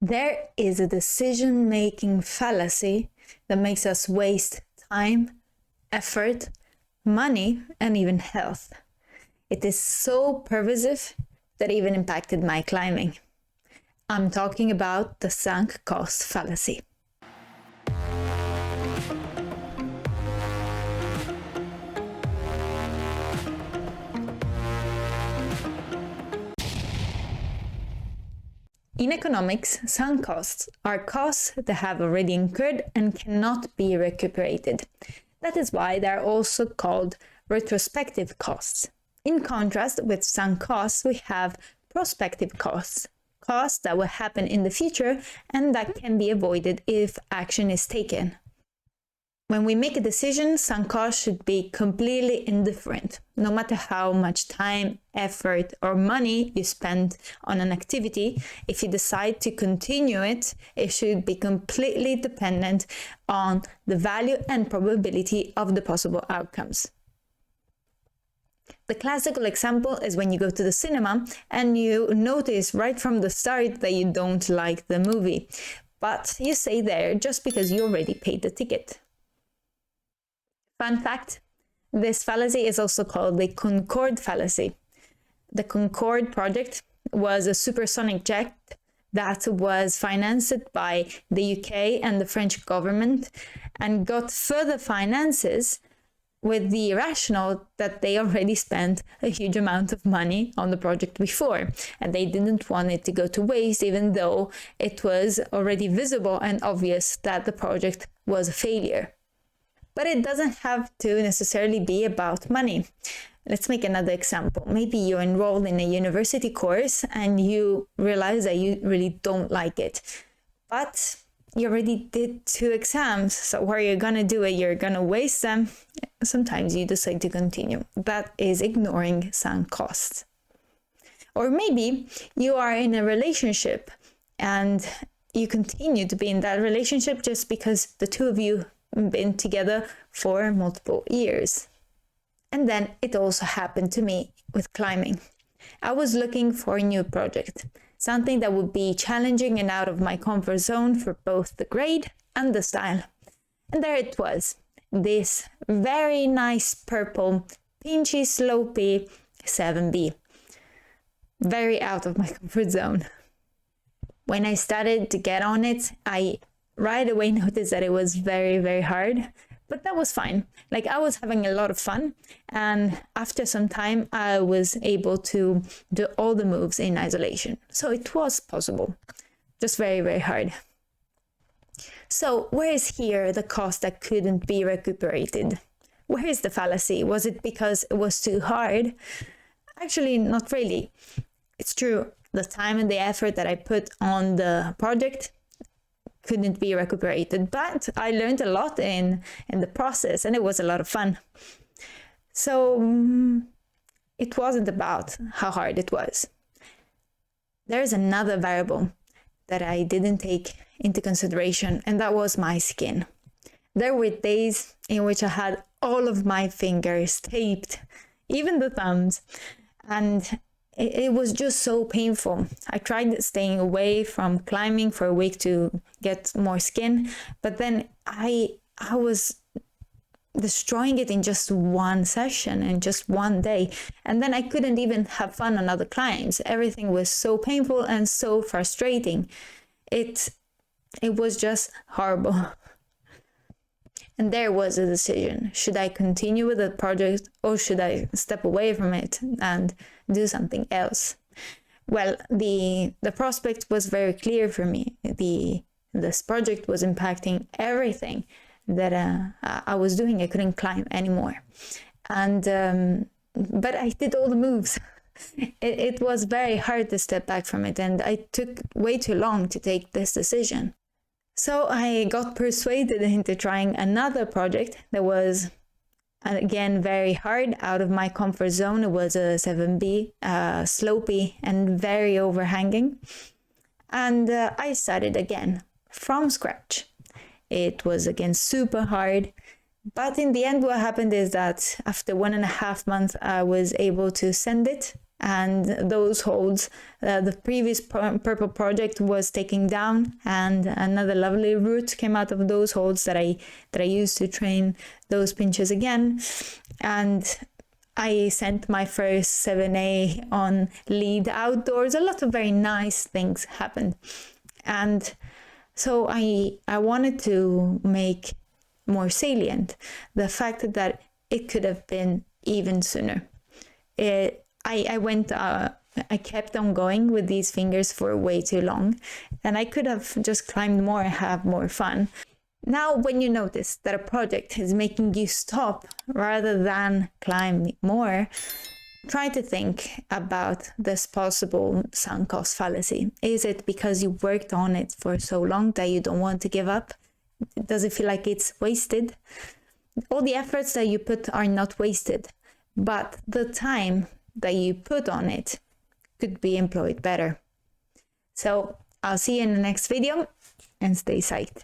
There is a decision-making fallacy that makes us waste time, effort, money, and even health. It is so pervasive that it even impacted my climbing. I'm talking about the sunk cost fallacy. In economics, sunk costs are costs that have already incurred and cannot be recuperated. That is why they are also called retrospective costs. In contrast with sunk costs, we have prospective costs, costs that will happen in the future and that can be avoided if action is taken. When we make a decision, sunk costs should be completely indifferent. No matter how much time, effort, or money you spend on an activity, if you decide to continue it, it should be completely dependent on the value and probability of the possible outcomes. The classical example is when you go to the cinema and you notice right from the start that you don't like the movie, but you stay there just because you already paid the ticket. Fun fact, this fallacy is also called the Concord Fallacy. The Concord Project was a supersonic jet that was financed by the UK and the French government and got further finances with the rationale that they already spent a huge amount of money on the project before, and they didn't want it to go to waste, even though it was already visible and obvious that the project was a failure. But it doesn't have to necessarily be about money. Let's make another example. Maybe you're enrolled in a university course and you realize that you really don't like it, but you already did 2 exams. So what are you gonna do? You're gonna waste them. Sometimes you decide to continue. That is ignoring sunk costs. Or maybe you are in a relationship and you continue to be in that relationship just because the two of you been together for multiple years. And then it also happened to me with climbing. I was looking for a new project, something that would be challenging and out of my comfort zone for both the grade and the style. And there it was, this very nice purple, pinchy, slopey 7B. Very out of my comfort zone. When I started to get on it, I right away noticed that it was very, very hard, but that was fine. Like, I was having a lot of fun, and after some time I was able to do all the moves in isolation. So it was possible, just very, very hard. So where is here the cost that couldn't be recuperated? Where is the fallacy? Was it because it was too hard? Actually, not really. It's true, the time and the effort that I put on the project couldn't be recuperated, but I learned a lot in the process, and it was a lot of fun. So it wasn't about how hard it was. There's another variable that I didn't take into consideration, and that was my skin. There were days in which I had all of my fingers taped, even the thumbs, and it was just so painful. I tried staying away from climbing for a week to get more skin, but then I was destroying it in just one session and just one day. And then I couldn't even have fun on other climbs. Everything was so painful and so frustrating. It was just horrible. And there was a decision. Should I continue with the project or should I step away from it and do something else? Well, the prospect was very clear for me. This project was impacting everything that I was doing. I couldn't climb anymore. And but I did all the moves. It was very hard to step back from it, and I took way too long to take this decision. So I got persuaded into trying another project that was, again, very hard, out of my comfort zone. It was a 7B, slopey and very overhanging. And I started again from scratch. It was again super hard. But in the end, what happened is that after 1.5 months, I was able to send it and those holds the previous purple project was taking down, and another lovely root came out of those holds that I used to train those pinches again. And I sent my first 7A on lead outdoors. A lot of very nice things happened. And so I wanted to make more salient the fact that it could have been even sooner. I kept on going with these fingers for way too long, and I could have just climbed more and have more fun. Now, when you notice that a project is making you stop rather than climb more, try to think about this possible sunk cost fallacy. Is it because you worked on it for so long that you don't want to give up? Does it feel like it's wasted? All the efforts that you put are not wasted, but the time that you put on it could be employed better. So I'll see you in the next video, and stay psyched.